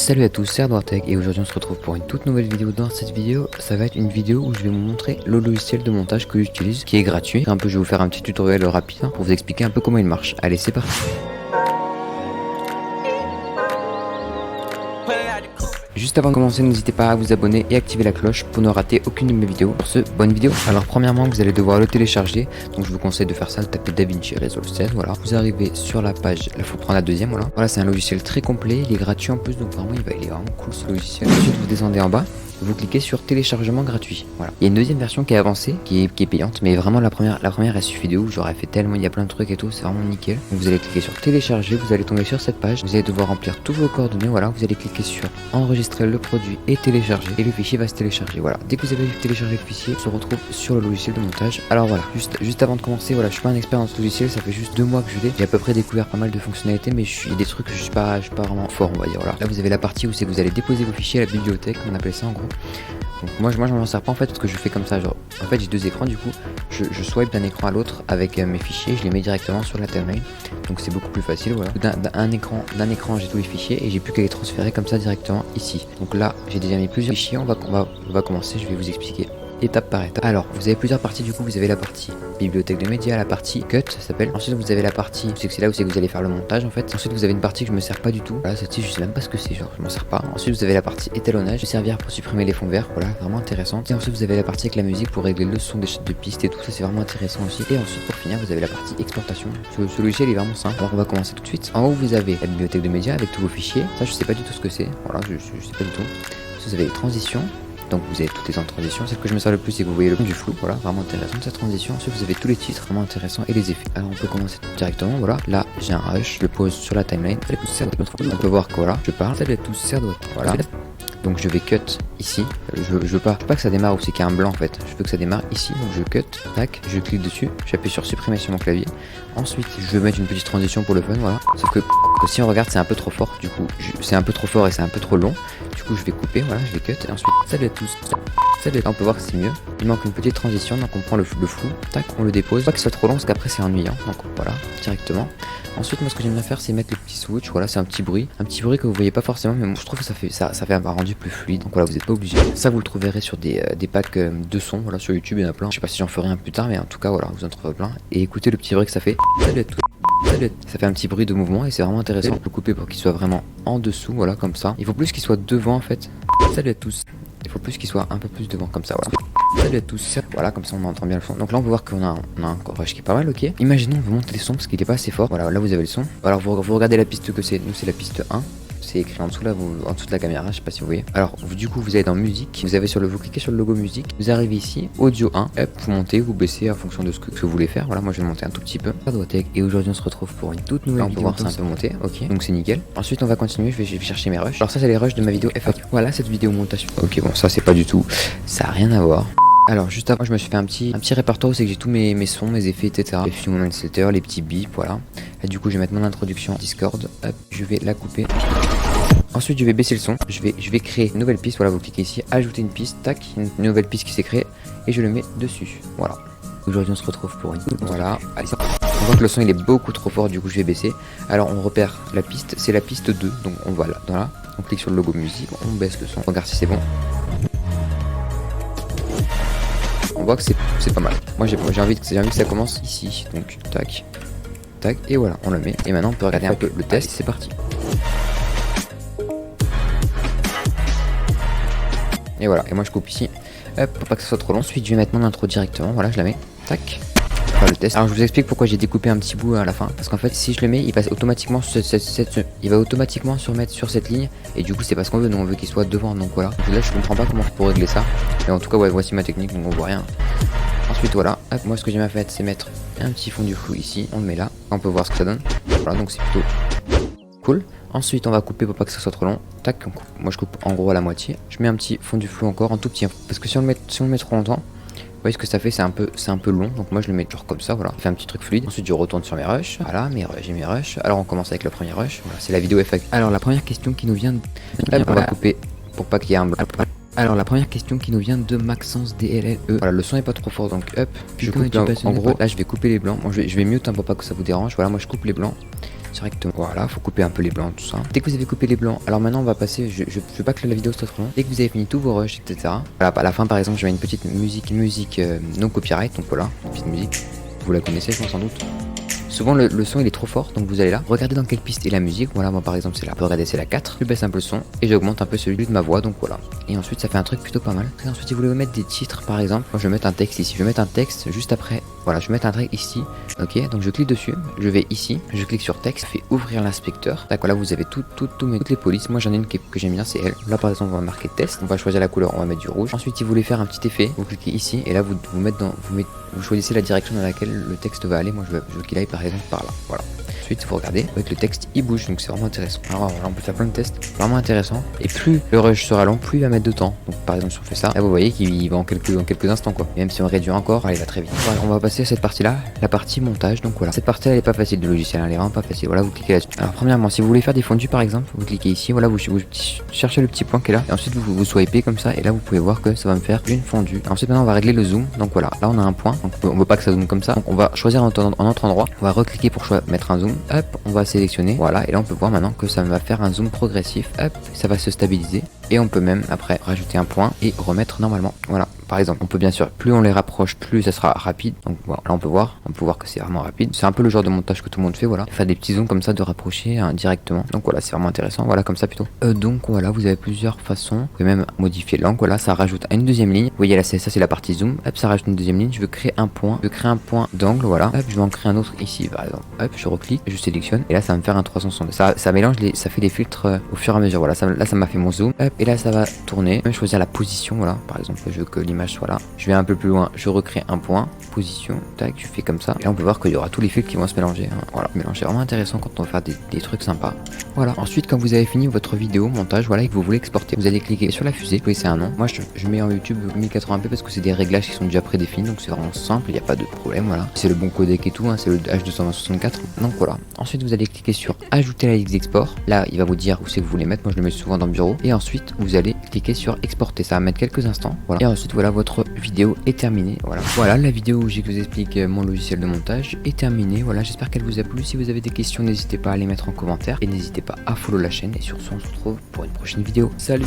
Salut à tous, c'est Ardwartech et aujourd'hui on se retrouve pour une toute nouvelle vidéo. Dans cette vidéo, ça va être une vidéo où je vais vous montrer le logiciel de montage que j'utilise, qui est gratuit. Je vais vous faire un petit tutoriel rapide pour vous expliquer un peu comment il marche. Allez, c'est parti. Juste avant de commencer, n'hésitez pas à vous abonner et activer la cloche pour ne rater aucune de mes vidéos. Pour ce, bonne vidéo. Alors premièrement, vous allez devoir le télécharger. Donc je vous conseille de faire ça, de taper DaVinci Resolve 16, voilà. Vous arrivez sur la page, il faut prendre la deuxième, voilà. Voilà, c'est un logiciel très complet, il est gratuit en plus, donc vraiment il est vraiment cool ce logiciel. Ensuite, vous descendez en bas. Vous cliquez sur téléchargement gratuit. Voilà. Il y a une deuxième version qui est avancée, qui est payante, mais vraiment la première elle suffit de ouf. J'aurais fait tellement, il y a plein de trucs et tout, c'est vraiment nickel. Donc vous allez cliquer sur télécharger, vous allez tomber sur cette page, vous allez devoir remplir tous vos coordonnées, voilà. Vous allez cliquer sur enregistrer le produit et télécharger, et le fichier va se télécharger. Voilà. Dès que vous avez téléchargé le fichier, on se retrouve sur le logiciel de montage. Alors voilà, juste avant de commencer, voilà, je suis pas un expert dans ce logiciel, ça fait juste 2 mois que je l'ai. J'ai à peu près découvert pas mal de fonctionnalités, mais il y a des trucs que je suis pas vraiment fort, on va dire. Voilà. Là vous avez la partie où c'est que vous allez déposer vos fichiers à la bibliothèque, on appelle ça en gros. Donc moi je m'en sers pas en fait parce que je fais comme ça, genre en fait j'ai 2 écrans, du coup je swipe d'un écran à l'autre avec mes fichiers, je les mets directement sur la timeline, donc c'est beaucoup plus facile. Voilà, d'un écran j'ai tous les fichiers et j'ai plus qu'à les transférer comme ça directement ici. Donc là j'ai déjà mis plusieurs fichiers, on va commencer, je vais vous expliquer étape par étape. Alors vous avez plusieurs parties, du coup vous avez la partie bibliothèque de médias, la partie cut ça s'appelle. Ensuite vous avez la partie, c'est là où vous allez faire le montage en fait. Ensuite vous avez une partie que je me sers pas du tout, voilà, celle-ci je sais même pas ce que c'est, genre je m'en sers pas. Ensuite vous avez la partie étalonnage, servir pour supprimer les fonds verts, voilà, vraiment intéressante. Et ensuite vous avez la partie avec la musique pour régler le son des de pistes et tout ça, c'est vraiment intéressant aussi. Et ensuite pour finir vous avez la partie exportation. Ce logiciel est vraiment simple. Alors on va commencer tout de suite. En haut vous avez la bibliothèque de médias avec tous vos fichiers, ça je sais pas du tout ce que c'est, voilà, je sais pas du tout. Ensuite vous avez les transitions. Donc vous avez toutes les transitions, celle que je me sers le plus c'est que vous voyez le du flou, voilà, vraiment intéressant cette transition. Ensuite vous avez tous les titres, vraiment intéressants, et les effets. Alors on peut commencer directement, voilà, là j'ai un rush, je le pose sur la timeline, on peut voir que voilà, je parle, voilà. Donc je vais cut ici, je veux pas que ça démarre où c'est qu'il y a un blanc en fait, je veux que ça démarre ici, donc je cut, tac, je clique dessus, j'appuie sur supprimer sur mon clavier. Ensuite je vais mettre une petite transition pour le fun, voilà, sauf que si on regarde c'est un peu trop fort, du coup c'est un peu trop fort et c'est un peu trop long, du coup je vais couper, voilà, je vais cut, et ensuite salut à tous, salut, on peut voir que c'est mieux, il manque une petite transition, donc on prend le flou, tac, on le dépose, pas que ce soit trop long parce qu'après c'est ennuyant, donc voilà, directement. Ensuite moi ce que j'aime bien faire c'est mettre le petit switch, voilà, c'est un petit bruit que vous voyez pas forcément, mais moi, je trouve que ça fait un rendu plus fluide, donc voilà, vous n'êtes pas obligé. Ça vous le trouverez sur des packs de sons, voilà, sur YouTube il y en a plein, je sais pas si j'en ferai un plus tard, mais en tout cas voilà, vous en trouverez plein. Et écoutez le petit bruit que ça fait, salut à tous. Ça fait un petit bruit de mouvement et c'est vraiment intéressant. On peut couper pour qu'il soit vraiment en dessous, voilà, comme ça. Il faut plus qu'il soit devant en fait. Salut à tous. Il faut plus qu'il soit un peu plus devant, comme ça, voilà. Salut à tous. Voilà, comme ça on entend bien le son. Donc là on peut voir qu'on a un rush qui est pas mal, ok. Imaginons on veut monter les sons parce qu'il est pas assez fort. Voilà, là vous avez le son. Alors vous regardez la piste que c'est. Nous c'est la piste 1. C'est écrit en dessous là, en dessous de la caméra, je sais pas si vous voyez. Alors du coup vous allez dans musique, vous cliquez sur le logo musique, vous arrivez ici, audio 1, hop, vous montez, vous baissez en fonction de ce que vous voulez faire. Voilà, moi je vais monter un tout petit peu. Ardwartech, et aujourd'hui on se retrouve pour une toute nouvelle vidéo. On peut voir ça un peu monter, ok, donc c'est nickel. Ensuite on va continuer, je vais chercher mes rushs. Alors ça c'est les rushs de ma vidéo FAQ. Voilà cette vidéo montage. Ok, bon ça c'est pas du tout, ça a rien à voir. Alors juste avant je me suis fait un petit répertoire où c'est que j'ai tous mes sons, mes effets, etc. Les few moment setter, les petits bips, voilà. Et du coup je vais mettre mon introduction Discord, hop, je vais la couper. Ensuite je vais baisser le son, je vais créer une nouvelle piste, voilà, vous cliquez ici, ajouter une piste, tac, une nouvelle piste qui s'est créée, et je le mets dessus, voilà. Aujourd'hui on se retrouve pour une, voilà, allez, on voit que le son il est beaucoup trop fort, du coup je vais baisser. Alors on repère la piste, c'est la piste 2, donc on va là, voilà, on clique sur le logo musique, on baisse le son, on regarde si c'est bon. On voit que c'est pas mal. Moi j'ai envie que ça commence ici, donc tac, tac, et voilà, on le met, et maintenant on peut regarder un peu le test, c'est parti. Et voilà, et moi je coupe ici, hop, pour pas que ça soit trop long. Ensuite je vais mettre mon intro directement, voilà, je la mets, tac, on va le test. Alors je vous explique pourquoi j'ai découpé un petit bout à la fin, parce qu'en fait si je le mets, il passe automatiquement il va automatiquement se remettre sur cette ligne, et du coup c'est pas ce qu'on veut, nous on veut qu'il soit devant, donc voilà. Donc là je comprends pas comment je peux régler ça, mais en tout cas ouais, voici ma technique, donc on voit rien. Ensuite voilà, hop, moi ce que j'ai fait c'est mettre un petit fond du flou ici, on le met là, on peut voir ce que ça donne, voilà, donc c'est plutôt cool. Ensuite on va couper pour pas que ça soit trop long, tac, on coupe. Moi je coupe en gros à la moitié, je mets un petit fond du flou encore, en tout petit, parce que si on le met trop longtemps, vous voyez ce que ça fait, c'est un peu long, donc moi je le mets toujours comme ça, voilà, ça fait un petit truc fluide. Ensuite je retourne sur mes rushs, voilà, j'ai mes rushs. Alors on commence avec le premier rush, voilà, c'est la vidéo FAQ. Alors la première question qui nous vient de... Là, on va couper pour pas qu'il y ait un blanc. Alors la première question qui nous vient de Maxence DLLE. Voilà, le son est pas trop fort, donc hop, je coupe en gros, là je vais couper les blancs. Bon, je vais mute pour pas que ça vous dérange, voilà, moi je coupe les blancs. directement. Voilà, faut couper un peu les blancs, tout ça. Dès que vous avez coupé les blancs, alors maintenant on va passer, je veux pas que la vidéo soit trop longue. Dès que vous avez fini tous vos rushs, etc. Voilà, à la fin par exemple, je mets une petite musique non copyright, donc voilà, une petite musique. Vous la connaissez, je pense, sans doute. Souvent le son il est trop fort, donc vous allez là, regardez dans quelle piste est la musique. Voilà, moi par exemple c'est là, regardez, c'est la 4. Je baisse un peu le son et j'augmente un peu celui de ma voix, donc voilà. Et ensuite ça fait un truc plutôt pas mal. Et ensuite si vous voulez mettre des titres par exemple, moi je vais mettre un texte ici, je vais mettre un texte juste après. Voilà, je vais mettre un texte ici, ok, donc je clique dessus, je vais ici, je clique sur texte, je fais ouvrir l'inspecteur. D'accord, là vous avez toutes les polices. Moi j'en ai une que j'aime bien, c'est elle. Là par exemple on va marquer test, on va choisir la couleur, on va mettre du rouge. Ensuite si vous voulez faire un petit effet, vous cliquez ici et là vous choisissez la direction dans laquelle le texte va aller. Moi je veux qu'il aille par exemple par là, voilà. Ensuite vous regardez, avec le texte il bouge, donc c'est vraiment intéressant. Alors voilà, on peut faire plein de tests, vraiment intéressant. Et plus le rush sera long, plus il va mettre de temps. Donc par exemple si on fait ça, là vous voyez qu'il va en quelques instants quoi. Et même si on réduit encore, il va très vite. Voilà, on va passer à cette partie là, la partie montage. Donc voilà, cette partie là elle est pas facile de logiciel, elle est vraiment pas facile. Voilà, vous cliquez là-dessus. Alors premièrement, si vous voulez faire des fondus par exemple, vous cliquez ici, voilà, vous cherchez le petit point qui est là, et ensuite vous swipez comme ça, et là vous pouvez voir que ça va me faire une fondue. Ensuite maintenant on va régler le zoom. Donc voilà, là on a un point, donc on veut pas que ça zoome comme ça. Donc on va choisir un autre endroit, on va recliquer pour mettre un zoom, hop, on va sélectionner, voilà, et là on peut voir maintenant que ça va faire un zoom progressif, hop, ça va se stabiliser, et on peut même après rajouter un point et remettre normalement. Voilà, par exemple, on peut bien sûr, plus on les rapproche, plus ça sera rapide. Donc voilà, là on peut voir que c'est vraiment rapide. C'est un peu le genre de montage que tout le monde fait, voilà, faire des petits zooms comme ça de rapprocher directement. Donc voilà, c'est vraiment intéressant, voilà, comme ça plutôt. Donc voilà, vous avez plusieurs façons. Vous pouvez même modifier l'angle, voilà, ça rajoute une deuxième ligne. Vous voyez là, ça c'est la partie zoom, hop, ça rajoute une deuxième ligne. Je veux créer un point, d'angle, voilà, hop, je vais en créer un autre ici par exemple. Hop, je reclique, je sélectionne, et là ça va me faire un 360. Ça mélange ça fait des filtres au fur et à mesure. Voilà, là ça m'a fait mon zoom, hop, et là ça va tourner. Je vais choisir la position, voilà, par exemple, je veux que l'image soit là. Je vais un peu plus loin, je recrée un point, position, tac, je fais comme ça. Et là on peut voir qu'il y aura tous les filtres qui vont se mélanger, hein. Voilà, mélanger, vraiment intéressant quand on va faire des trucs sympas. Voilà, ensuite quand vous avez fini votre vidéo montage, voilà, et que vous voulez exporter, vous allez cliquer sur la fusée, choisissez un nom. Moi je mets en YouTube 1080p parce que c'est des réglages qui sont déjà prédéfinis, donc c'est vraiment simple, il n'y a pas de problème, voilà. C'est le bon codec et tout, hein, c'est le H264, donc voilà. Ensuite vous allez cliquer sur ajouter la liste d'export. Là il va vous dire où c'est que vous voulez mettre, moi je le mets souvent dans le bureau. Et ensuite vous allez cliquer sur exporter, ça va mettre quelques instants, voilà. Et ensuite voilà, votre vidéo est terminée, voilà, la vidéo où je vous explique mon logiciel de montage est terminée. Voilà, j'espère qu'elle vous a plu. Si vous avez des questions, n'hésitez pas à les mettre en commentaire et n'hésitez pas à follow la chaîne. Et sur ce, on se retrouve pour une prochaine vidéo. Salut.